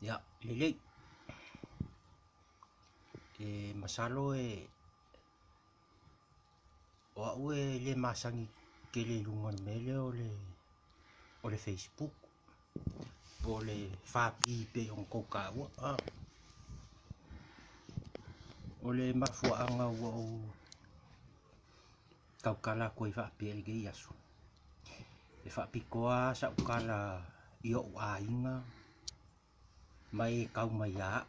Ya, lele. Masalo o ue le masangi ke le lunga mele o le Facebook. O le whapi pe on koka ua. O le mafua anga ua o kaukala koe whapi e gei asu. E whapi koa sa ukala i o a inga mai kau mai a.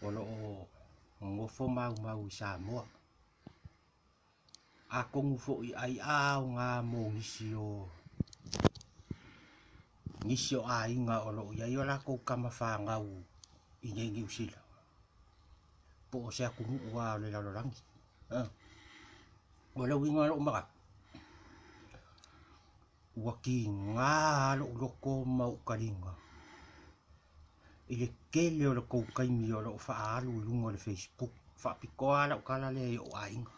O lo o ngofo mau i Samoa. A kongu fo i ai au ngā mō ngisi o a inga o lo ia i o lako kama whāngau i ngengi usila. Po o sea kumu ua o le lalorangi. O le winga lo maka. Ua ki ngā lo loko mau karinga. I le kele o le koukaimi o lo whaalu i lunga le Facebook. Whaapikoa la ukala le o a inga.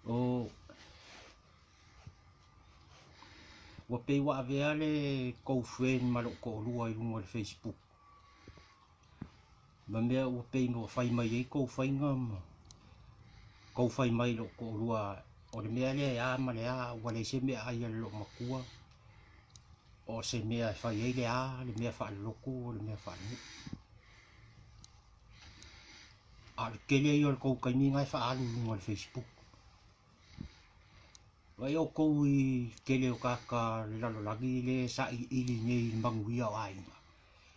O ua pei wa avea le kou friend malo ko lua i lunga le Facebook. Ma mea ua pei mo whai mai ei kou whainga ma. Kou whai mai lo ko lua o le mea le a ma le a ua le se mea ai lo makua. O se mea whai ei le a le mea wha loko o le mea wha nu. A le kele i o le kou kaimi ngai wha alu lunga le Facebook. Wai o kou i kele o kaka le lalo lagi le sa i ili nei manguia o ainga.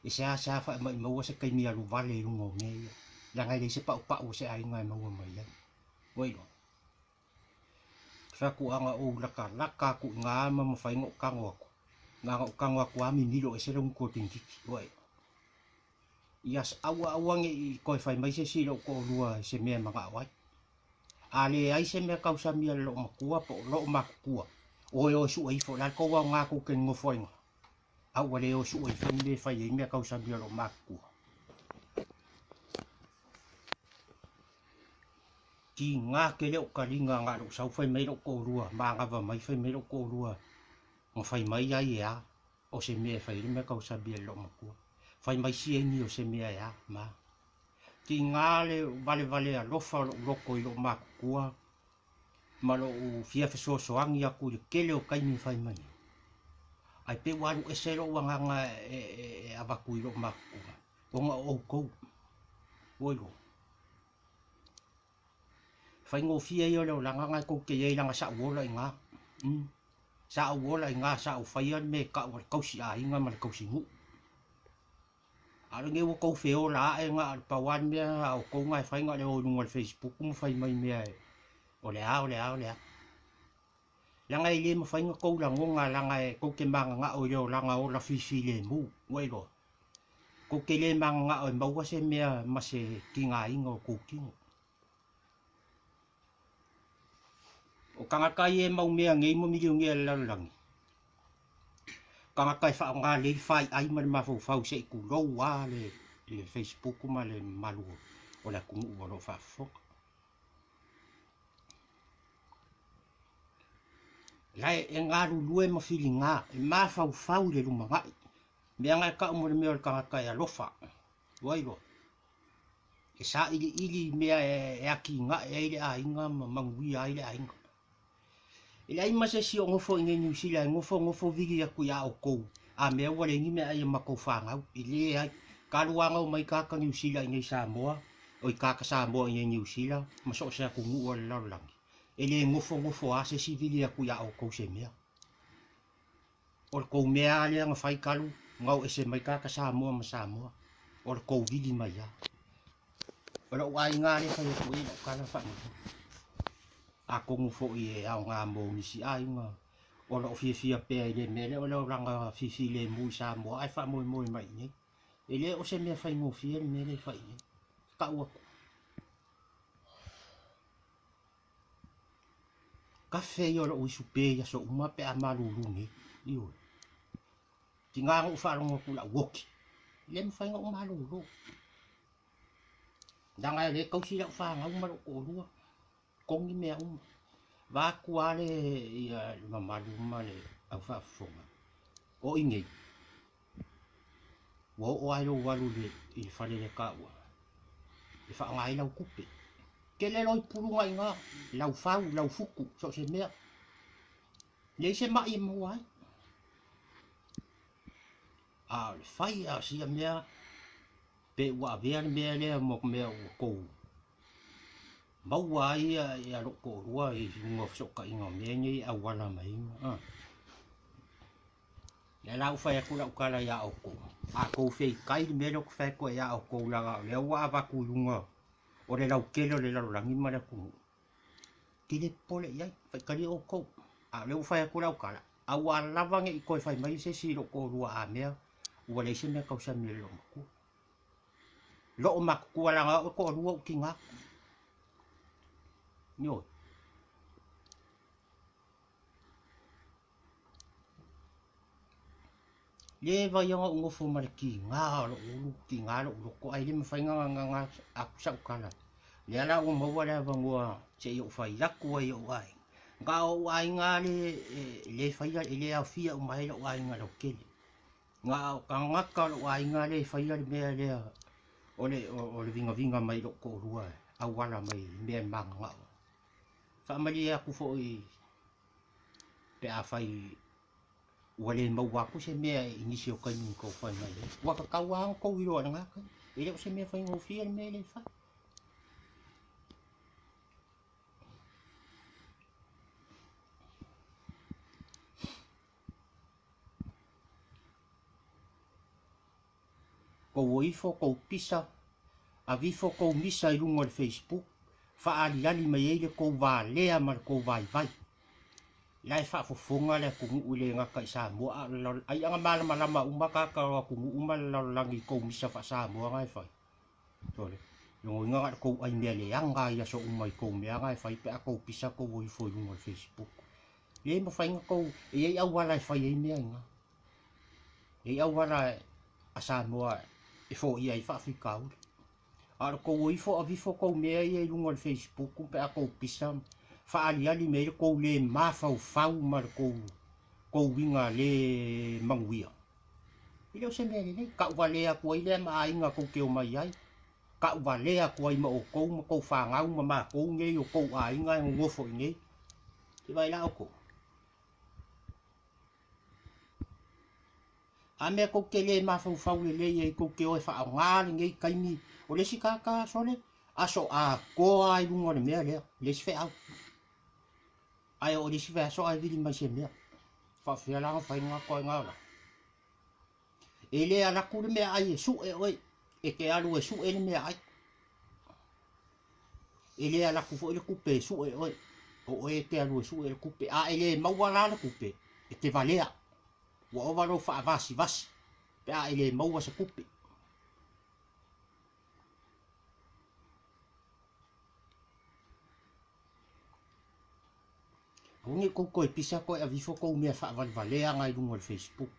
E sea wha mai maua se kaimi alu vale lunga o mea. Langai le se pau se ainga e maua mai ai. Wai lo. Whaku anga o laka ku ngā ma mawhaingo kango ako. Ngā ngā kango ako ami milo e se rung ko tingkiki. Wai. Ias awa nge i koe whai mai se silo ko lua se mea mga awai. Ale ai se mea kausa mia lo makua po lo makua. Oe o su ai fo la ko wa ngā ko ke ngofoinga. Au wale o su ai whai mea kausa mia lo makua. Ki ngā kele o karinga ngā lo sau whai mai lo ko lua. Mā ngava mai whai mai lo ko lua. Ngā whai mai ai ea. O se mea whai mea kausa mia lo makua. Whai mai si ni o se mea ea. Mā. Ki ngā le vale a lofa loko i lo makua. Ma lo fia fesoasoangi aku le kele o kaimi whai mai. Ai pe waru e se lo wanganga e avaku i lo makua. O ngā o kou. Oiro. Whai ngō fia i o leo langanga kou ke iei langa sa uola i ngā. Sa uola i ngā sa u whaian me kausi a inga ma le kausi ngu. Aro nge wo kou feo la e ngā pawan mea au kou ngai whai ngā le o lunga le Facebook mo whai mai mea e. O le a. Langa i le ma whai ngā kou la ngonga langa e kou ke manga ngā o leo langa o la fifi le mu. Wairo. Kou ke le manga ngā o maua se mea ma se ki ngā inga o kou kingo. O kangakai e mau mea ngei mo milio ngea lalangi. Kangakai wha ngā lei whai ai ma le mafau fau se i ku rou wā le Facebook ma le malu o la kungu ua lo whaafoka. Lai e ngā rulue ma whili ngā, e mafau fau le lumangai. Mea ngai ka umo le mea o le kangakai a lofa. Wairo. E sa ili mea e aki ngā e ile a inga ma mangui a ile a inga. Ele ai mase si o ngofo inge New Zealand ngofo vigi aku ya o kou a mea wale ngi mea ai mako whangau ile ai karuanga o mai kaka New Zealand inge Samoa o i kaka Samoa inge New Zealand maso se aku ngu o le lalangi ele ngofo a se si vigi aku ya o kou se mea o le kou mea ale anga whai kalu ngau e se mai kaka Samoa ma Samoa o le kou vigi mai ya o le wai ngare whai aku e o kala whanau a kongu fo i e au ngā mō nisi a inga o la o fia pēa i le mele o la o ranga fifi le mui sa mo ai wha moi mai nei e le o se mea whai ngō fia le mele whai nei ka ua ka whei o la o isu pēa so uma pe a malu lungi i oi ti ngā ngō wharongo kula woki le me whai ngō malu lo danga le kausi la whangau malu ko lua kongi mea uma. Waku ale ia mamalu male au whaafonga. O ingei. Wa o ai lo walu le I le whare le kaua. E whaangai lau kupe. Ke le loi purunga I ngā. Lau whau, lau fuku, so se mea. Le se mai e mua ai. A le whai a sia mea. Pe ua vea le mea lea mo mea ua kou. Maua ai a loko rua I ngā whasoka I ngā mea ngai a wala mai. Le lau whai aku lau kala ia o kou. A kou whei kai le mea loko whai koe ia o kou laga. Le ua avaku lunga. O le lau kelo le lau rangi mara kunu. Ki le pole iai, whai kari o kou. A leu whai aku lau kala. A ua lavange I koe whai mai se si loko rua a mea. Ua leise mea kausa mea lo maku. Lo o maku kua langa o ko rua o ki ngā. Nioi. Le vai anga ungo fo mara ki ngā lo ulu ki ngā lo ulu ko ai le mawhai ngā aku sa ukala. Le ala o maua le avangua te I o whai laku ai o ai. Ngā o ai ngā le whaia le au fia o mai o ai ngā lo kele. Ngā o ka ngaka o ai ngā le whaia le mea lea o le vinga mai lo ko rua au wala mai mea manga ngā. Whaamari e aku fo I pe a whai ua le mau aku se mea I nisi o kaini ko whai mai. Ua ka kaua ko wiro ana ngaka. E leo se mea whai ngofia le mea le whai. Ko ifo ko pisa a vifo ko misa I lungo le Facebook fa ali mai ele ko va lea mar ko vai vai lai fa fofonga le ko ule ngaka I sa mo ai anga malama umaka ka ko uma langi ko misa fa sa mo ngai fa tole lungo nga ko ai mele anga ya so umai ko me ngai fa pe ko pisa ko ifo lungo le Facebook le mo fa ko e au wala fa e me nga e au wala asa mo e fo ia I fa Afrika Ar ko ifo a vifo ko mea I lungo le Facebook pe a ko pisa fa ali me ko le ma fau mar ko winga le manguia. Ile se me le ka wale a ko ile ma inga ko ke o mai ai. Ka wale a ko I ma o ko fa ngau ma ko nge o ko a inga ngo fo nge. Ti vai la o ko. A me ko ke le ma fau le ko ke o fa ngā nge kaini o le sikaka sole aso a ko ai lungo le mea le se au ai o le se so ai vili mai se mea fa fia la fa nga ko nga la ele ala ku le mea ai su e oi e ke alu e su e le mea ai ele ala ku fo le kupe su e oi o e ke alu su e le kupe a ele mawala le kupe e te valea wa o valo fa vasi pe a ele mawa se kupe Ngi ko e pisa ko a vifo ko mea fa valea ngai lungo le Facebook.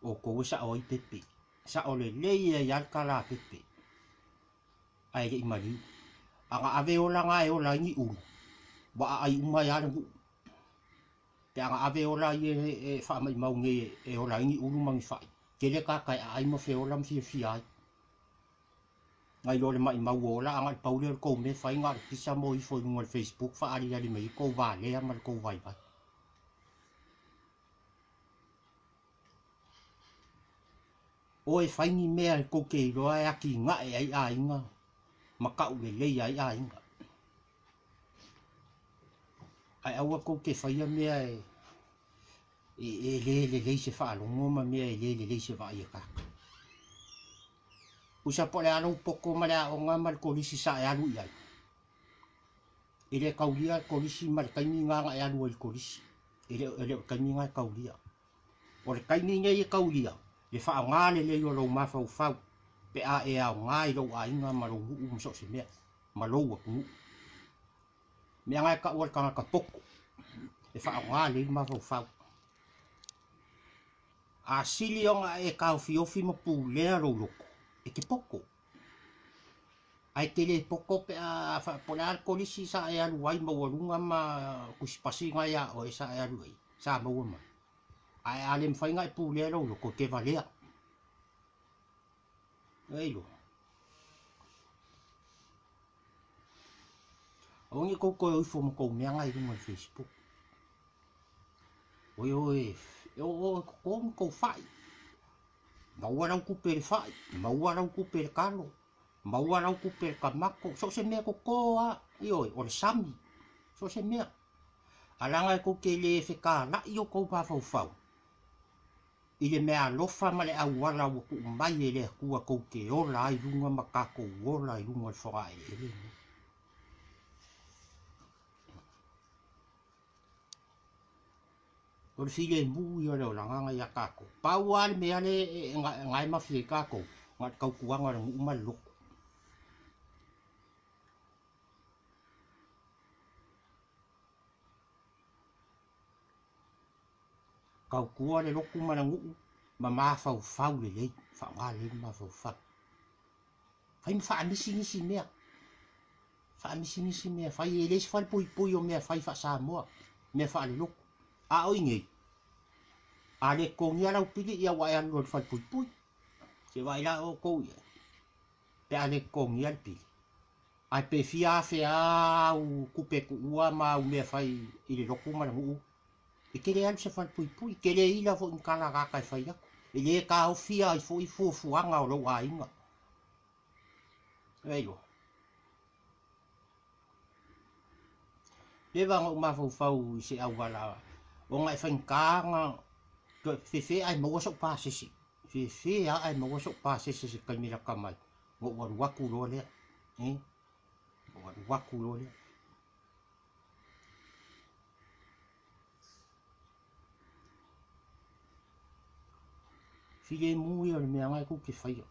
O ko sa o I pepe. Sa o le ia yal kala pepe. Ai le imali. Anga ave o la ngai o la ngi u. Ba ai uma ya ngu. Te anga ave o la e fa mai mau nge e o la ngi u mangi fa. Kele ka kai ai mo fe o la mfi ai. Ngai lo le mai mau o la anga paule ko me fai nga pisa mo I fo lungo le Facebook fa ali mai ko va le mal ko vai vai. O e whaingi mea ko ke roa e aki ngā e ai a inga. Maka ule lei ai a inga. Ai aua ko ke whaia mea le leise whaalongo ma mea le leise wa ia kaka. Usa po le alo poko ma le a o ngā mal kolisi sa e alu iai. E le kaulia kolisi ma le kaimi ngā e alu ai kolisi. E le kaimi ngā kaulia. O le kaimi ngā e kaulia. Le wha ngā le leo lau mawhau whau. Pe a e au ngā I lau a inga ma lau nguu mso se mea. Ma lau a kungu. Mea ngai ka ua ka poko. Le wha ngā le mawhau whau. A sili o ngā e kau fiofi ma pū lea lau loko. E ke poko. ai tele poko pe a fa polar kolisi sa e alu ai mo lunga ma kusipasinga ya o sa e alu ai sa mo ma ai alem fainga e pu le lo ko ke valea ei lo ongi ko fo mo ko mianga i mo Facebook oi o ko fai mauara ku pe fai mauara ku pe kalo mauara ku pe kamako so se me ko a io o le sami so se me alanga ko ke le fe ka la io ko pa fau i le mea lofa ma le au wala o ku mai e le kua ko ke ola i lunga ma ka ko ola i lunga whaka e le o le file mu i o le o langanga i a kako pau ale mea le ngai mafi e kako ngat kau kuanga le ngu loko kau kua le loku mana ngu ma fau le lei fa nga le ma fau fai fa nisi mea fa nisi mea fai e leis fai pui o mea fai fa sa moa mea fa le loku a oinge a le kongia lau pili ia wa ia lor fai pui se vai la o ko ia pe a le kongia pili ai pe fia fe a u kupe ku ua ma u mea fai i le loku mana ngu e kele al se fai pui kele ila fo in kala ga kai fai aku e le ka o fia i fo fuanga o lo a inga Eilo. Le vanga uma fau i se au wala. O ngai whankanga to fefe ai maua sok pa sisi. Fefe ai maua sok pa sisi se kaimira kamai. Ngo waru waku lo lea. Ngo waru waku lo lea. File mui o le mea ngai ku ke whaia.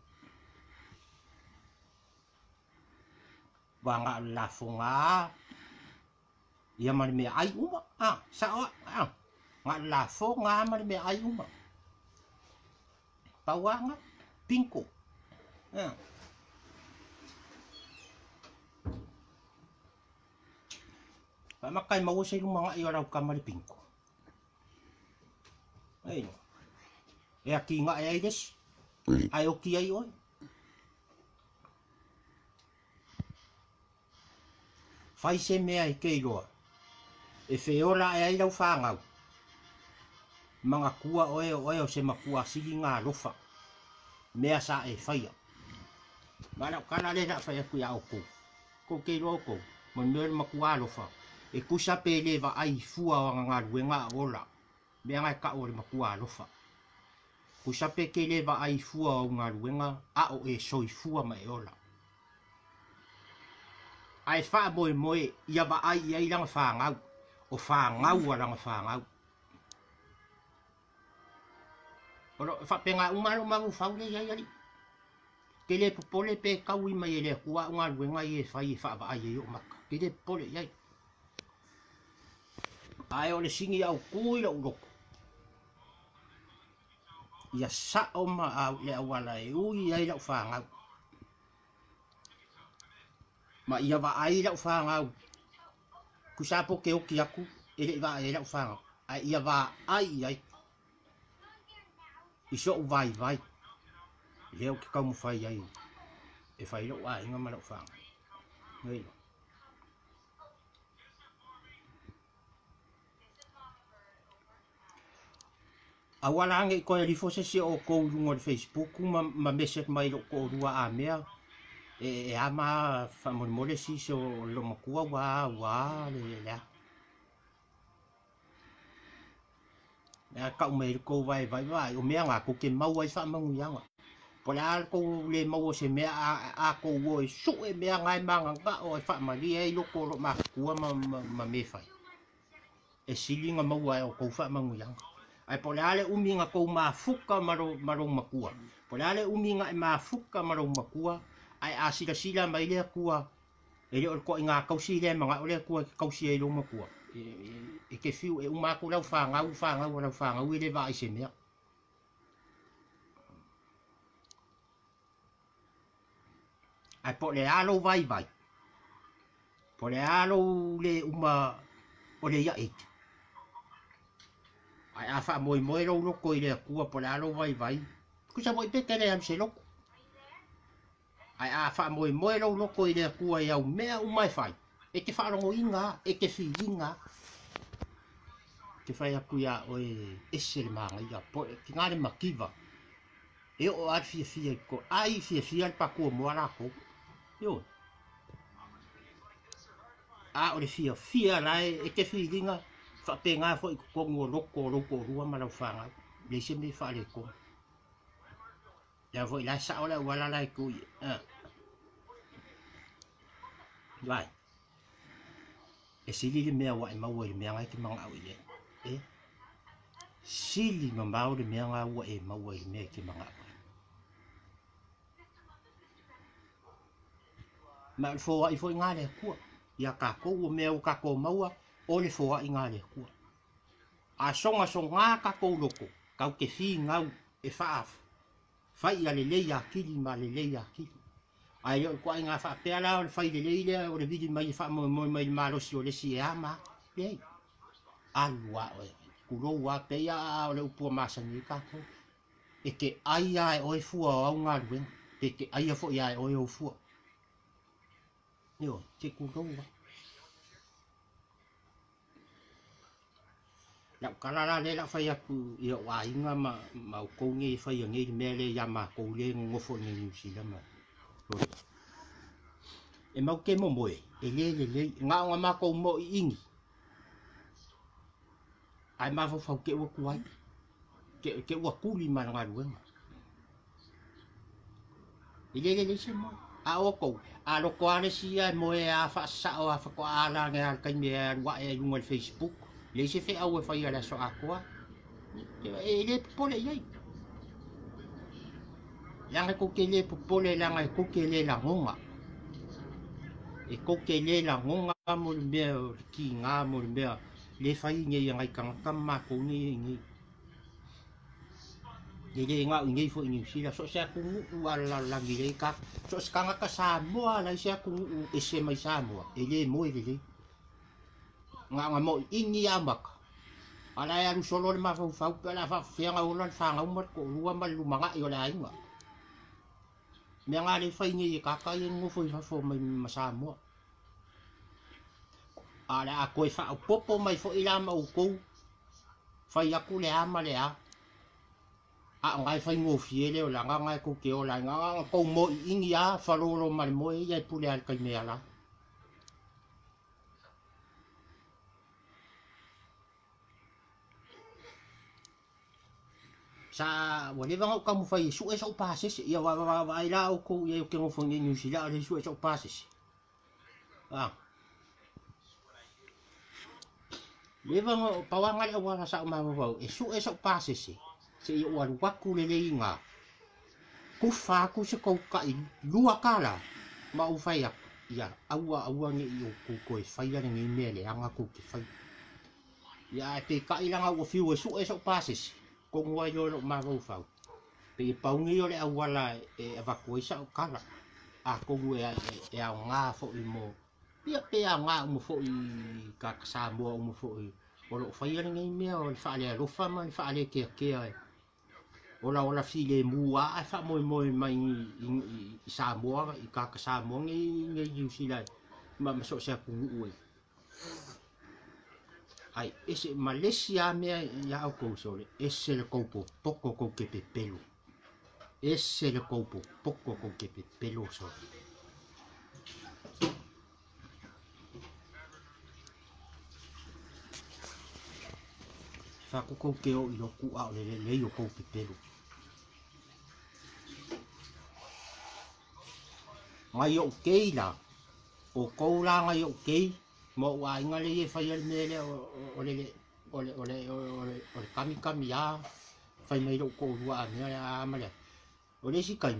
Wanga la fonga. Ia mani mea ai uma. Sao. Nga la fonga mani mea ai uma. Pawanga. Pinko. Makai mau sa ilung mga iaraw kamari pinko. Ayun. E aki nga ay des. Ay oki ay oy. Fai se mea i keiloa. E feola ay daw fangaw. Mga kua oe o se makua sili nga lofa. Mea sa e faya. Mana kana le na faya kuya oko. Ko keiloa ko. Manmer makua lofa. E kusa pele va ai fua o nga ruenga ola. Mea ngai ka ore makua lofa. Kusa pe kele va ai fua o nga ruenga a o e soi fua mai ola. Ai fa moe ia va ai ia ilang fangau. O fangau ala nga fangau. Oro fa penga umaro maru faule ia ia li. Kele popole pe kaui mai ele kua nga ruenga i e fai fa va ai o maka. Kele pole ia. Ai o le singi au kui la uroko. Ia sa o ma au le awala e ui ai lau whangau. Ma ia wa ai lau whangau. Kusapo ke oki aku, ele wa ai lau whangau. Ai ia wa ai. Iso u vai. Leo ki kaumu whai ai. E whai lau ai inga ma lau whangau. Ngei lo. Awala ange i koe rifo se se o kou rungo de Facebook ma meset mai lo ko rua a mea e ama whamon si se o lo makua wa le ka umei ko vai o mea ngā ko ke mau ai whamangu yanga po le al ko le mau se mea a ko wo e su e mea ngai manga nga o e whamali e loko lo makua ma me whai e silinga mau ai o ko whamangu yanga ai po le ale uminga ko mafuka maro makua. Po le ale uminga e mafuka maro makua ai asila mai le kua. E le ko inga kausi le manga o le kua kausi e lo makua. E ke fiu e umako lau whangau e le vai se mea. ai po le alo vai vai po le alo le uma o le ia eke ai a fa moi moi lo loko i le kua po le alo vai vai ku sa moi peke le am se loko ai a fa moi moi lo loko i le kua ia o mea o mai fai e ke fa rongo inga e ke filinga ke fai aku ia o ese le manga ia po ki ngare makiva e o ar fia ko ai fia pa ko mo ala ko yo a o le fia la e ke filinga fa pe nga fo ko ngo loko rua ma lo fanga le se me fa le ko ya vo la sa ola wala la ku vai e sili le mea wa e mau e mea ngai ki manga au ile e sili ma mau le mea nga wa e mau e mea ki manga au ma le fo i fo nga le ku ia ka ko o mea o ka ko maua o le fo i nga le ku a songa ka ko loko ka ke fi ngau e faaf fai ia le leia kili ma le leia kili ai o ko nga fa pe ala o fai le leile o le vidi mai fa mo mai malo si o le si ama le alwa o ku ro wa pe ia o le upu masa ni ka ko e ke ai ai o fu o nga wen e ke ai fo ia o fu yo ke ku ro wa la kala la le la fai aku ia wa inga ma ko ngi fai ngi me le ya ma ko le ngofo ni ni si la ma e mau ke mo moe e le nga ma ko mo ingi ai ma fo ke wo kuai ke wo kuli ma nga rueng e le se mo a o ko a lo ko ale si a mo e a fa sa o a fa ko ala nga ka me wa e ngol Facebook le se fe a o fa ia la so a ko e le pole yai yang ko ke le pole la nga ko ke le la ngonga e ko ke le la ngonga mo le ki nga mo le le fai nge yang ai kang kam ma ko ni le nga nge fo ni si la so sa ku wala la ngi le ka so ska nga ka sa mo la sa ku e se mai sa mo e le mo e le nga mo ini amak ala ya lu solo le ma fa la fa fia nga ulan fa nga mo ko lua ma lu manga yo la inga me nga le fai nge ka ka ye ngo fo mai ma sa mo ala a koe fa popo mai fo ila ma ko fai aku le ama le a ngai fai ngo fiele o la ngai ko ke o la nga ko mo ingi a fa lo ma mo e ya pule al kai me ala sa wale vanga ka mo fai su e so pases ya wa ila o ko ye ke ngo fo ni ni si la le su e so pases levanga pawanga le wala sa ma mo e su e so pases se i o waku le inga ku fa ku se ko ka i lua kala ma u fai ya aua ni o ku ko e fai la ni mele anga ku ki fai ya te ka i langa o fiu e so pases ko ngoi lo ma ro fa pe pa ngi o le awala e evacua sa kala a ko e a nga fo i mo pe a nga mo fo i ka sa mo fo i o lo fai la ni me o fa le ro fa ma fa le ke ola file mua a fa mo mai i sa mo i ka sa mo ngi yu si la ma so sa ku ue ai ese Malaysia me ya o ko so ese le kopo poco ko ke pelo ese le kopo poco ko ke pelo so fa ko ke o i lo ku a le yo ko ke pelo ngai o keila o koula ngai o kei mo wa inga le fa ye mele o kami ya fa mai lo ko wa ne ya male o le sikai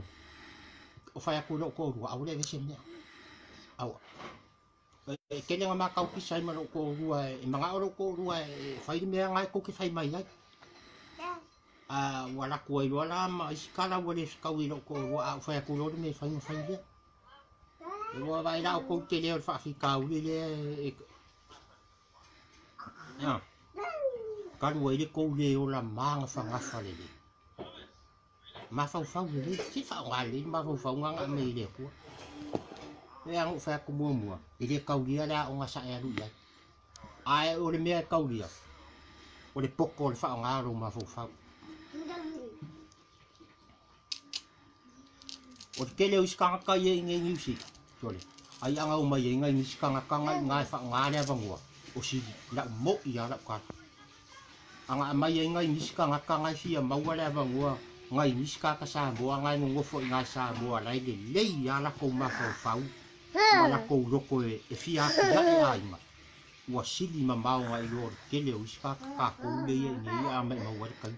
o fa ya ko lo ko wa o le se me au ke le ma ka ki sai ma lo ko wa e manga o lo ko wa fa i me ngai ko ki fa mai ya wala ko i wala ma iskala wala ska wi lo ko wa fa ya ko lo me fa le e mo vai la ko te le fa fi ka uli le ya ka lu ile ko le o la manga fa nga fa le ma fa le ti fa nga le ma fa nga me le ko e ang fa ko mo ile ka uli la o nga sa ya lu ya ai o le me ka uli o le poko le fa nga ro ma fa o ke le uska ka ye nge nyusi sole ai anga o mai ngai ni ska nga ngai fa nga le bangua o si la mo ia la ka anga mai ngai ni ska nga ngai si ma wa le bangua ngai ni ska ka sa bo ngai ngo fo ngai sa bo la le ia la ko ma fa ma la ko ro ko e fia ya e ai ma wa sili ma ma ngai lo ke le uska ka ko le ye ni a ma wa ka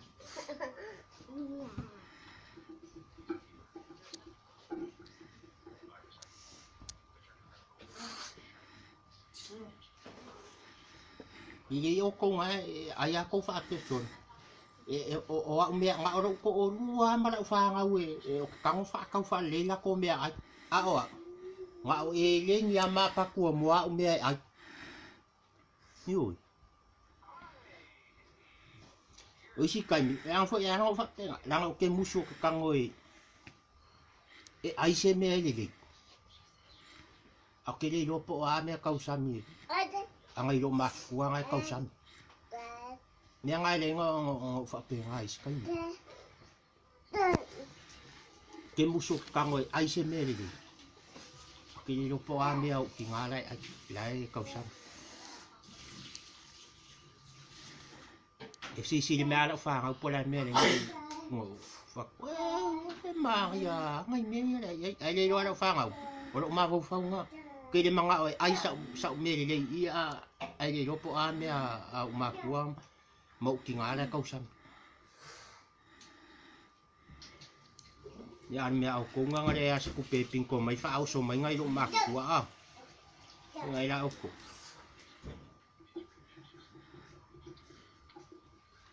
i o ko nga ai a ko fa te son o me nga o ko o rua ma la fa nga we o ka fa ka fa le la ko me a o nga o e le ni ama ka ku mo a me ai yo o si ka mi e an fo ya no fa te la no ke muso ka ngo e ai se me le a ke le lo po a me ka usami anga ilo ma ku anga ka usami ni anga le ngo fa pe ngai ska ni ke muso ka ngo ai se me le ke lo po a me au ki ngala ai ka usami e si le mala fa nga po la me le ngo fa Maria ngai me ai le lo fa nga o lo ma fa nga ke le manga ai sa me le ia ai le po a me a ma kuang mo ki ngala ka usam ya me au ko nga le as ku pe ping ko mai fa au so mai ngai lo ma kua a ngai la o ko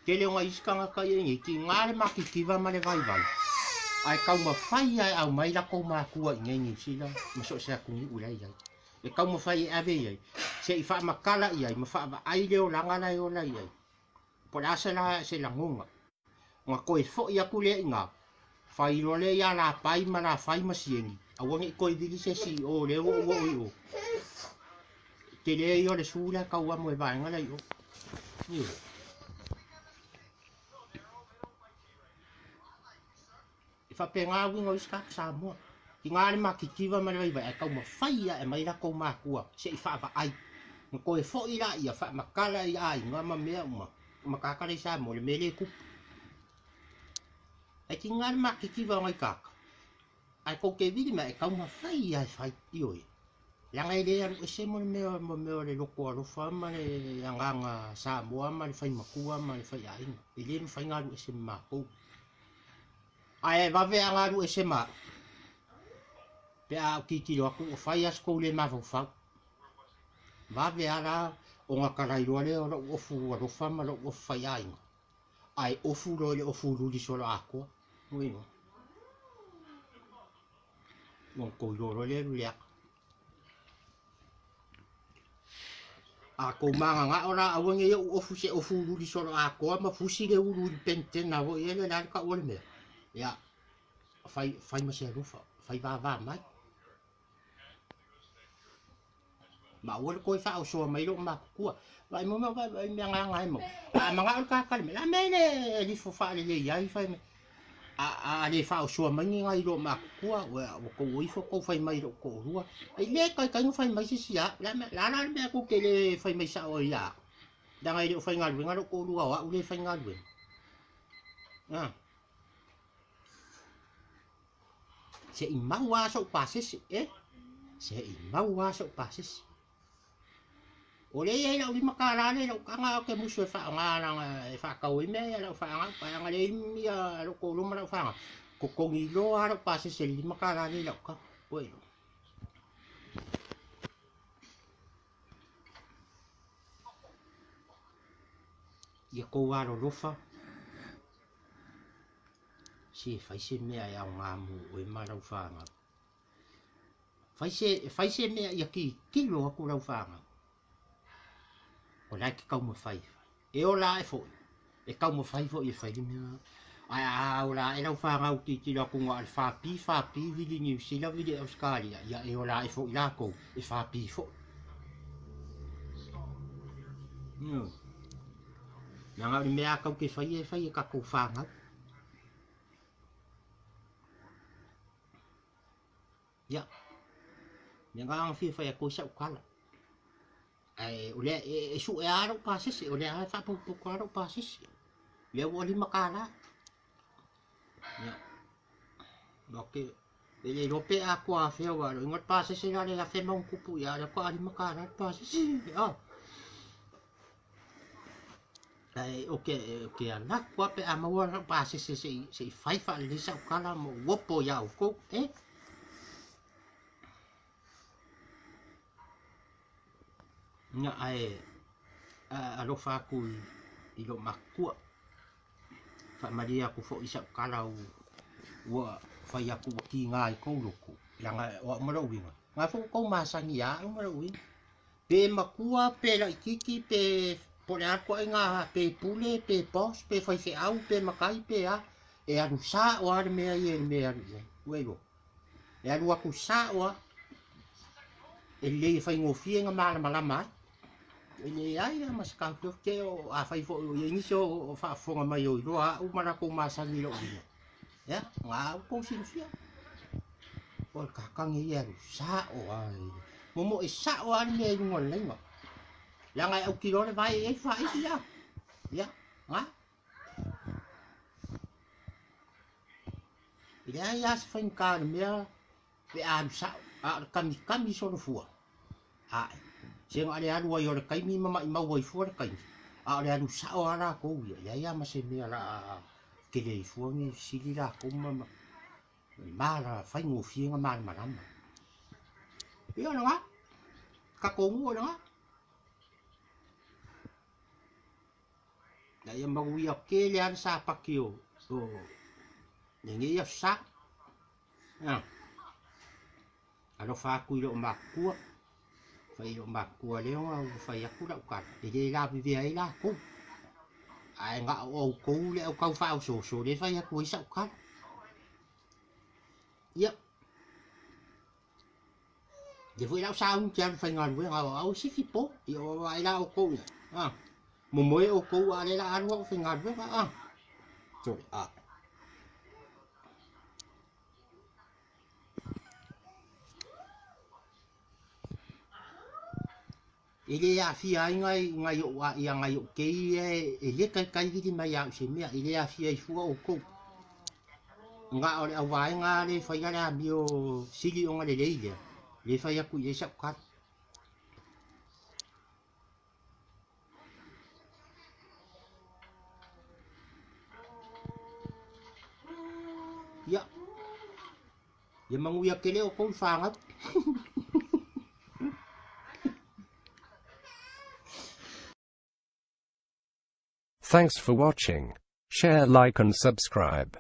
ke le ngai ska nga ka ye ki ngale ma ki va ma le vai ai kau ma fai ai au mai la ko ma kua ngai sila ma so sa ku ni ulai ya e kau ma fai ave ya se i fa makala ia ma fa ai le o langa la o la ia po la se la ngonga nga ko e fo ia ku le nga fai lo le ya la pai ma la fai ma siengi a wongi ko i dili se si o le o te le yo le sula ka wa mo e va nga la yo ni fa pe nga wingo iska sa mo ki nga le makikiva ma le vai ka ma fai e mai la ko ma kua se i fa ai ko e fo ila ia fa makala ia ai nga ma me ma ka ka le sa mo le mele ku ai ki nga le makikiva ngai ka ai ko ke vidi ma e ka ma fai ai fai io la ngai le ru se mo me le loko ro fa ma le nga sa mo ma le fai ma kua ma le fai ai ile me fai nga ru se ma ko ai va ve anga ru ese ma pe a ki ki ro ko fai as ko le ma fa va ve ara o nga karai ro le o fu ro fa ma ro fai ai o fu ro le o fu ru di solo ako ui non ko ro le le a ko manga nga ora a wonge o fu se o fu ru di solo ako ma fu si le uru di pente na vo ele la ka o le me ya fai ma se ro fa fai va mai ma wol ko fa o so mai lo ma ku vai mo ma vai me nga ngai mo a manga ka ka me la me le li fo fa le ya i fa me a le fa o so mai ngai lo ma ku o ko i fo ko fai mai lo ko rua ai le ka fai mai si ya la me ko ke le fai mai sa o ya da ngai lo fai ngal we ngal ko rua wa le fai ngal we se i maua so pases se i maua so pases o le ia o lima karale lo kanga ke muso fa nga na fa ka o me lo fa nga pa nga le mi lo ko lo ma fa ko ngi lo ara pases se lima karale lo ka bueno ia ko waro rofa si fai se me ai nga mu o ma lo fa nga fai se mea ia ki kilo aku rau whanga. O lai ki kau mo fai. E o la e fo. E kau mo fai fo i fai di mea. Ai o la e rau whanga u ti lako ngā al whapi vili New Zealand vili Australia. Ia e o la e fo i lako e whapi fo. Nanga uri mea kau ke fai e kako whanga. Ia. Nanga ang fai a koisa ukala. Ai o le e su e aro pasisi o le a fa pu aro pasisi le o li makala ya doke ele rope a kwa fe wa ngot pasisi la le la fe mon kupu ya le ko ali makala pasisi ya ai oke ana kwa pe a ma wa pasisi se fai fa le sa kala mo wopo ya ko nga ai a lo fa ku i lo makua fa maria ku fo isa kala wa fa ya ku ki ngai ko loku langa wa mo lo winga nga fo ko masangi ya mo lo wi pe makua pe la kiki pe po le ko nga pe pule pe pos pe fa se au pe makai pe a e anu sa o ar me ai me ar wego e anu ku sa o e le fa ngofie nga mala mala ele ai mas kanto ke o a fai fo o inicio o fa fonga mai o roa o mara ko masangi lo ina ya nga ko sinfia o kakangi ia sa o ai momo e sa o ani me ngol lenga langa o kilo le vai e fa ya nga ile ai as fa in ka me pe a sa a kami so no fua a sing ale anu ai ora kai mi mama i mau ai fuar kai a ale anu sa o ara ko ia ma se me ala ke le fuar ni sili la ko mama mara fai ngo fienga mal malama ia nga ka ko ngo nga la ia mau ia ke le an sa pakio o ningi ia sa alo fa ku lo makua fai lo makua le o fai aku la ka e la vive ai la ko ai nga o ko le o ka fa o so le fai aku isa ka ia de foi la sa un tian fai ngan we nga o si fipo io ai la o ko mo mo o ko ale la anu o fai ngan we so ele a fi ai ngai o ia ngai o ke e le kai ki mai a se me ele a fi ai fu o ko nga o le vai nga le fai ga la bio sili o nga le fai aku ye sa ka ya mangu ya kele o ko fa Thanks for watching. Share, like and subscribe.